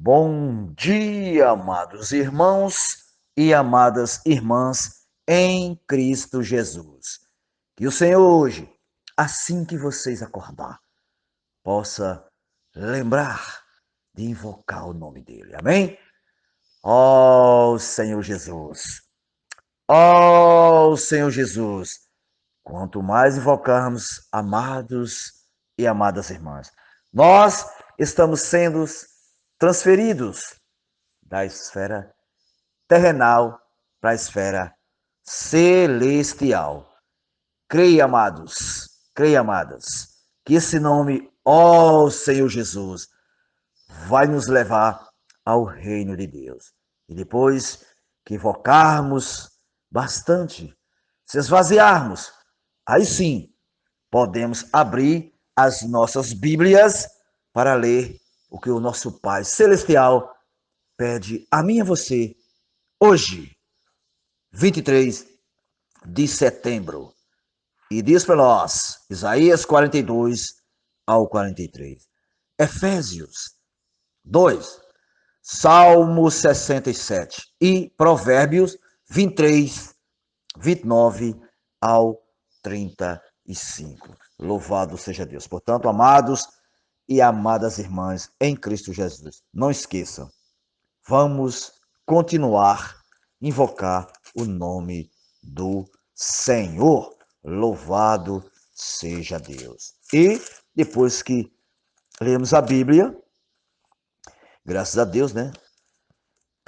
Bom dia, amados irmãos e amadas irmãs em Cristo Jesus. Que o Senhor hoje, assim que vocês acordar, possa lembrar de invocar o nome dele. Amém? Ó Senhor Jesus. Ó Senhor Jesus. Quanto mais invocarmos, amados e amadas irmãs, nós estamos sendo transferidos da esfera terrenal para a esfera celestial. Creia, amadas, que esse nome, ó Senhor Jesus, vai nos levar ao reino de Deus. E depois que invocarmos bastante, se esvaziarmos, aí sim podemos abrir as nossas Bíblias para ler o que o nosso Pai Celestial pede a mim e a você hoje, 23 de setembro. E diz para nós, Isaías 42 ao 43, Efésios 2, Salmo 67 e Provérbios 23, 29 ao 35. Louvado seja Deus. Portanto, amados e amadas irmãs em Cristo Jesus, não esqueçam, vamos continuar a invocar o nome do Senhor. Louvado seja Deus. E depois que lemos a Bíblia, graças a Deus, né?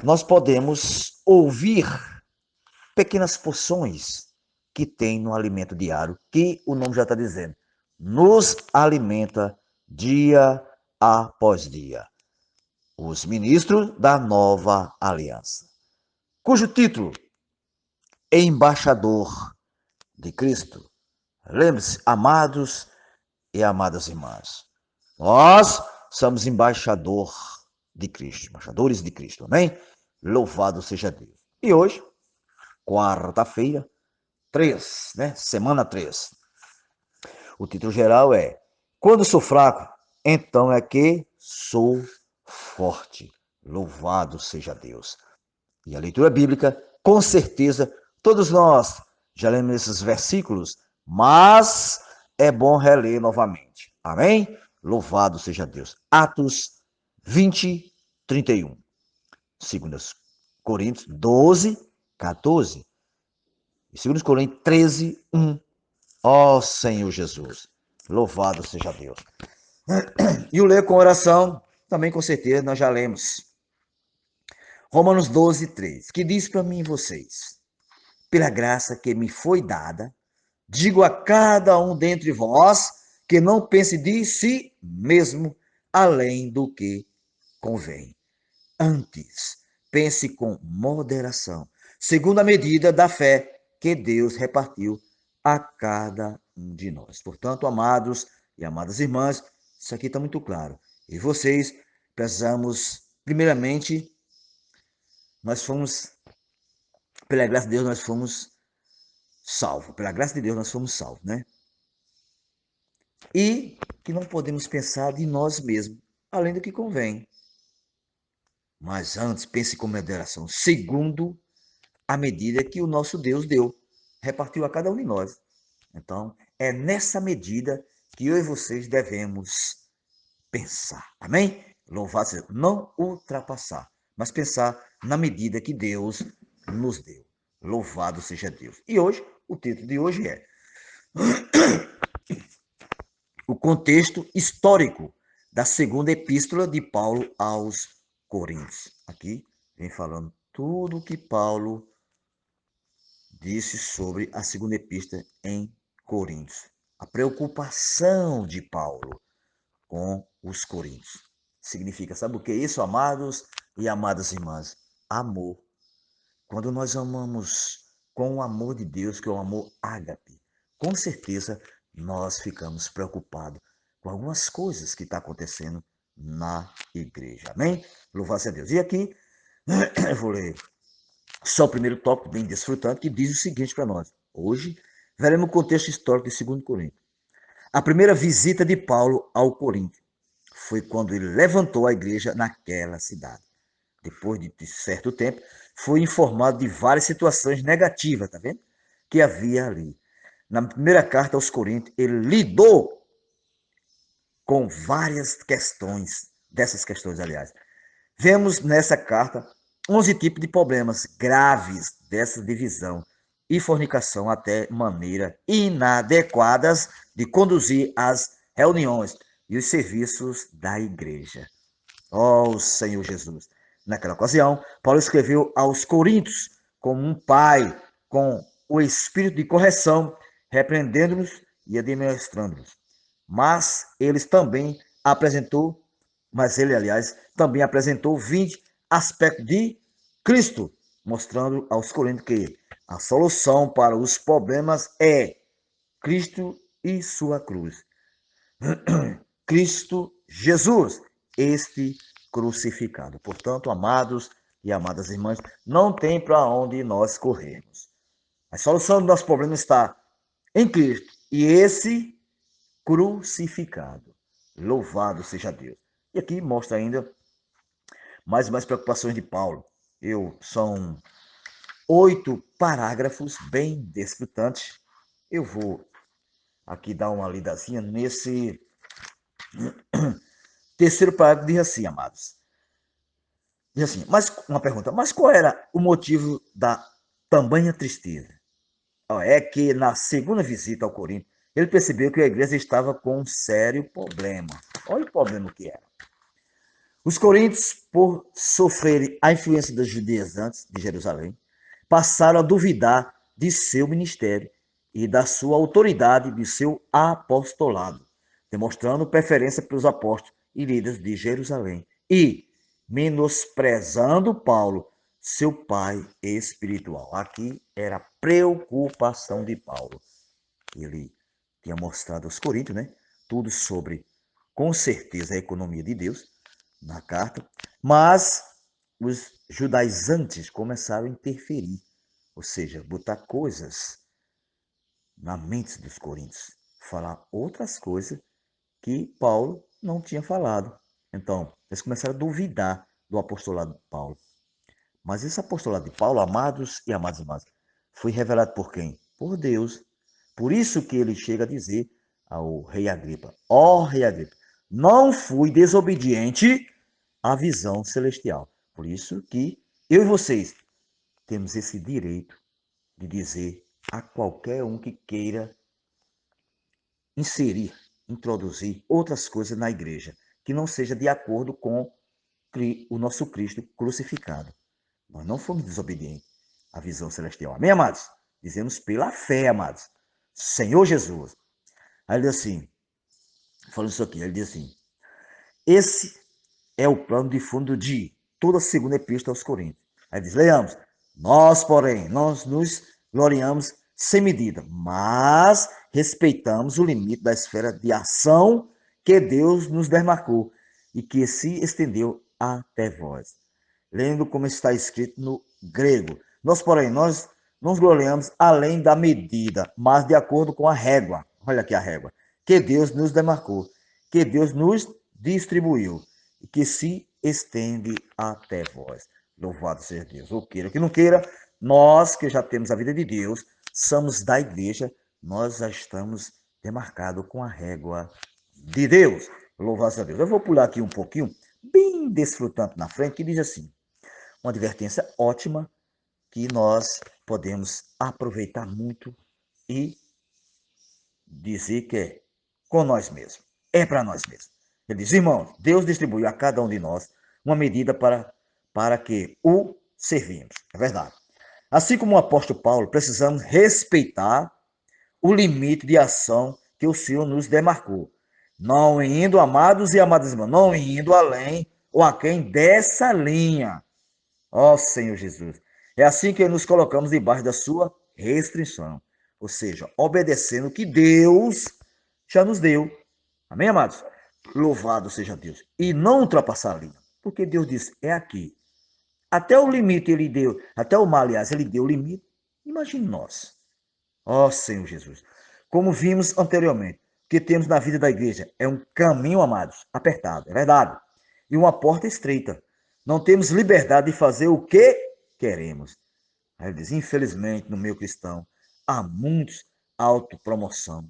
Nós podemos ouvir pequenas porções que tem no alimento diário, que o nome já está dizendo, nos alimenta dia após dia. Os ministros da nova aliança, cujo título é Embaixador de Cristo. Lembre-se, amados e amadas irmãs, nós somos embaixadores de Cristo, amém? Louvado seja Deus. E hoje, quarta-feira, 3, né? Semana 3. O título geral é Quando sou fraco, então é que sou forte. Louvado seja Deus. E a leitura bíblica, com certeza, todos nós já lemos esses versículos, mas é bom reler novamente. Amém? Louvado seja Deus. Atos 20, 31. 2 Coríntios 12, 14. E 2 Coríntios 13, 1. Ó Senhor Jesus. Louvado seja Deus. E o ler com oração, também com certeza nós já lemos. Romanos 12, 3, que diz para mim e vocês: pela graça que me foi dada, digo a cada um dentre vós que não pense de si mesmo além do que convém. Antes, pense com moderação, segundo a medida da fé que Deus repartiu a cada um de nós. Portanto, amados e amadas irmãs, isso aqui está muito claro. E vocês precisamos, primeiramente, nós fomos, pela graça de Deus, nós fomos salvos. Pela graça de Deus, nós fomos salvos, né? E que não podemos pensar de nós mesmos, além do que convém. Mas antes, pense com moderação, segundo a medida que o nosso Deus deu, repartiu a cada um de nós. Então, é nessa medida que eu e vocês devemos pensar. Amém? Louvado seja, não ultrapassar, mas pensar na medida que Deus nos deu. Louvado seja Deus. E hoje, o título de hoje é o contexto histórico da segunda epístola de Paulo aos Coríntios. Aqui vem falando tudo o que Paulo disse sobre a segunda epístola em Coríntios. A preocupação de Paulo com os coríntios. Significa, sabe o que é isso, amados e amadas irmãs? Amor. Quando nós amamos com o amor de Deus, que é o amor ágape, com certeza nós ficamos preocupados com algumas coisas que estão acontecendo na igreja. Amém? Louvado seja Deus. E aqui, eu vou ler só o primeiro tópico, bem desfrutado, que diz o seguinte para nós. Hoje, veremos o contexto histórico de 2 Coríntios. A primeira visita de Paulo ao Corinto foi quando ele levantou a igreja naquela cidade. Depois de certo tempo, foi informado de várias situações negativas, tá vendo? Que havia ali. Na primeira carta aos Coríntios, ele lidou com várias questões, dessas questões, aliás. Vemos nessa carta 11 tipos de problemas graves dessa divisão e fornicação, até maneira inadequadas de conduzir as reuniões e os serviços da igreja. Ó Senhor Jesus! Naquela ocasião, Paulo escreveu aos Coríntios como um pai, com o espírito de correção, repreendendo-nos e admoestando-nos. Mas eles também apresentou, mas ele, aliás, também apresentou 20 aspectos de Cristo, mostrando aos Coríntios que a solução para os problemas é Cristo e sua cruz. Cristo Jesus, este crucificado. Portanto, amados e amadas irmãs, não tem para onde nós corrermos. A solução do nosso problema está em Cristo e esse crucificado. Louvado seja Deus. E aqui mostra ainda mais preocupações de Paulo. São 8 parágrafos bem desfrutantes. Eu vou aqui dar uma lidazinha nesse terceiro parágrafo. Diz assim, amados. Diz assim, mas uma pergunta, mas qual era o motivo da tamanha tristeza? É que na segunda visita ao Corinto, ele percebeu que a igreja estava com um sério problema. Olha o problema que era. Os coríntios, por sofrerem a influência das judaizantes de Jerusalém, passaram a duvidar de seu ministério e da sua autoridade, de seu apostolado, demonstrando preferência pelos apóstolos e líderes de Jerusalém e menosprezando Paulo, seu pai espiritual. Aqui era a preocupação de Paulo. Ele tinha mostrado aos coríntios, né, tudo sobre, com certeza, a economia de Deus na carta, mas os judaizantes começaram a interferir, ou seja, botar coisas na mente dos coríntios, falar outras coisas que Paulo não tinha falado. Então, eles começaram a duvidar do apostolado de Paulo. Mas esse apostolado de Paulo, amados e amadas irmãs, foi revelado por quem? Por Deus. Por isso que ele chega a dizer ao rei Agripa: ó rei Agripa, não fui desobediente à visão celestial. Por isso que eu e vocês temos esse direito de dizer a qualquer um que queira inserir, introduzir outras coisas na igreja, que não seja de acordo com o nosso Cristo crucificado. Nós não fomos desobedientes à visão celestial. Amém, amados? Dizemos pela fé, amados. Senhor Jesus. Aí ele diz assim, falando isso aqui, ele diz assim, esse é o plano de fundo de toda a segunda epístola aos Coríntios. Aí diz, leiamos, nós, porém, nós nos gloriamos sem medida, mas respeitamos o limite da esfera de ação que Deus nos demarcou e que se estendeu até vós. Lendo como está escrito no grego. Nós, porém, nós nos gloriamos além da medida, mas de acordo com a régua. Olha aqui a régua. Que Deus nos demarcou, que Deus nos distribuiu e que se estende até vós. Louvado seja Deus. Ou queira que não queira, nós que já temos a vida de Deus, somos da igreja, nós já estamos demarcados com a régua de Deus. Louvado seja Deus. Eu vou pular aqui um pouquinho, bem desfrutante na frente, que diz assim, uma advertência ótima que nós podemos aproveitar muito e dizer que é com nós mesmos. É para nós mesmos. Ele diz, irmãos, Deus distribuiu a cada um de nós uma medida para que o servimos. É verdade. Assim como o apóstolo Paulo, precisamos respeitar o limite de ação que o Senhor nos demarcou. Não indo, amados e amadas irmãs, não indo além ou aquém dessa linha. Ó Senhor Jesus. É assim que nos colocamos debaixo da sua restrição. Ou seja, obedecendo o que Deus já nos deu. Amém, amados? Louvado seja Deus. E não ultrapassar a linha. Porque Deus disse, é aqui. Até o limite ele deu, até o mar, aliás, ele deu o limite. Imagine nós. Ó Senhor Jesus. Como vimos anteriormente, que temos na vida da igreja é um caminho, amados, apertado, é verdade, e uma porta estreita. Não temos liberdade de fazer o que queremos. Aí ele diz, infelizmente, no meio cristão, há muitos autopromoção.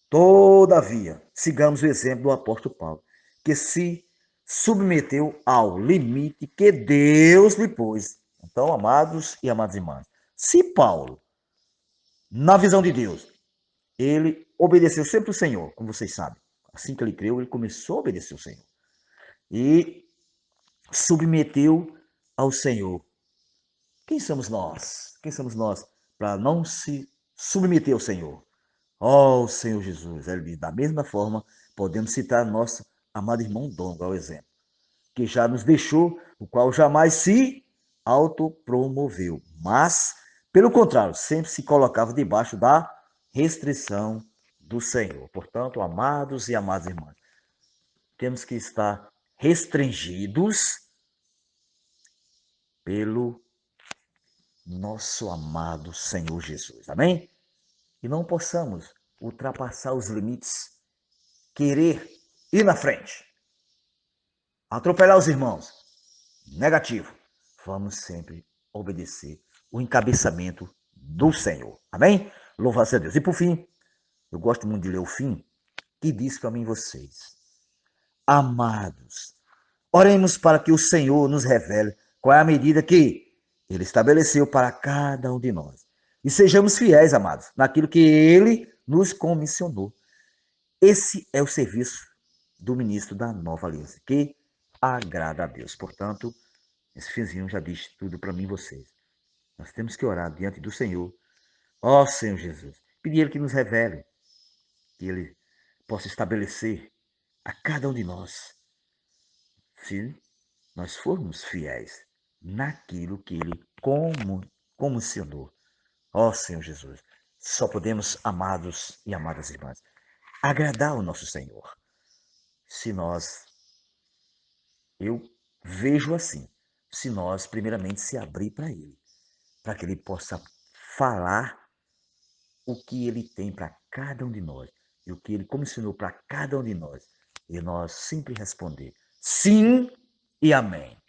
Todavia, sigamos o exemplo do apóstolo Paulo, que se submeteu ao limite que Deus lhe pôs. Então, amados e amadas irmãs, se Paulo, na visão de Deus, ele obedeceu sempre o Senhor, como vocês sabem. Assim que ele creu, ele começou a obedecer o Senhor. E submeteu ao Senhor. Quem somos nós? Quem somos nós para não se submeter ao Senhor? Ó Senhor Jesus, ele diz, da mesma forma, podemos citar nosso amado irmão Dongo, ao exemplo, que já nos deixou, o qual jamais se autopromoveu, mas, pelo contrário, sempre se colocava debaixo da restrição do Senhor. Portanto, amados e amadas irmãs, temos que estar restringidos pelo nosso amado Senhor Jesus. Amém? E não possamos ultrapassar os limites, querer ir na frente, atropelar os irmãos. Negativo. Vamos sempre obedecer o encabeçamento do Senhor. Amém? Louvado a Deus. E por fim, eu gosto muito de ler o fim, que diz para mim vocês. Amados, oremos para que o Senhor nos revele qual é a medida que Ele estabeleceu para cada um de nós. E sejamos fiéis, amados, naquilo que Ele nos comissionou. Esse é o serviço do ministro da Nova Aliança, que agrada a Deus. Portanto, esse finzinho já diz tudo para mim e vocês. Nós temos que orar diante do Senhor. Ó Senhor Jesus, pedir Ele que nos revele, que Ele possa estabelecer a cada um de nós, se nós formos fiéis naquilo que Ele comissionou. Ó Senhor Jesus, só podemos, amados e amadas irmãs, agradar o nosso Senhor se nós, eu vejo assim, se nós primeiramente se abrir para Ele, para que Ele possa falar o que Ele tem para cada um de nós e o que Ele comissionou para cada um de nós, e nós sempre responder sim e amém.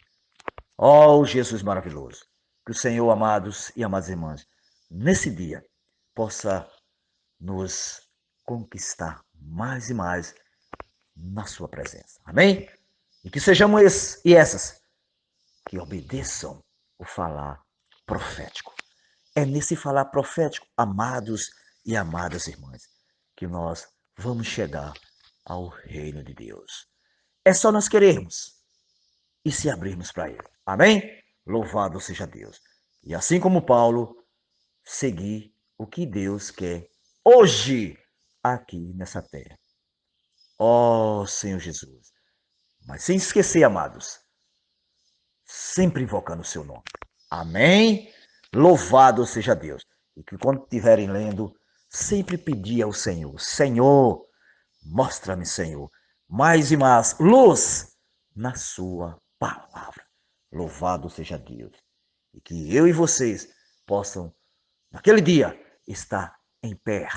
Ó Jesus maravilhoso, que o Senhor, amados e amadas irmãs, nesse dia possa nos conquistar mais e mais na sua presença. Amém? E que sejamos esses e essas que obedeçam o falar profético. É nesse falar profético, amados e amadas irmãs, que nós vamos chegar ao reino de Deus. É só nós querermos e se abrirmos para Ele. Amém? Louvado seja Deus. E assim como Paulo, seguir o que Deus quer hoje aqui nessa terra. Ó Senhor Jesus. Mas sem esquecer, amados, sempre invocando o seu nome. Amém? Louvado seja Deus. E que quando estiverem lendo, sempre pedir ao Senhor, Senhor, mostra-me, Senhor, mais e mais luz na sua palavra. Louvado seja Deus. E que eu e vocês possam, naquele dia, estar em pé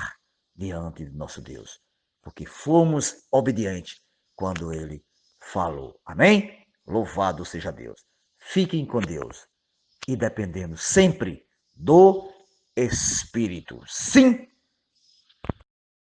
diante do nosso Deus. Porque fomos obedientes quando Ele falou. Amém? Louvado seja Deus. Fiquem com Deus e dependendo sempre do Espírito. Sim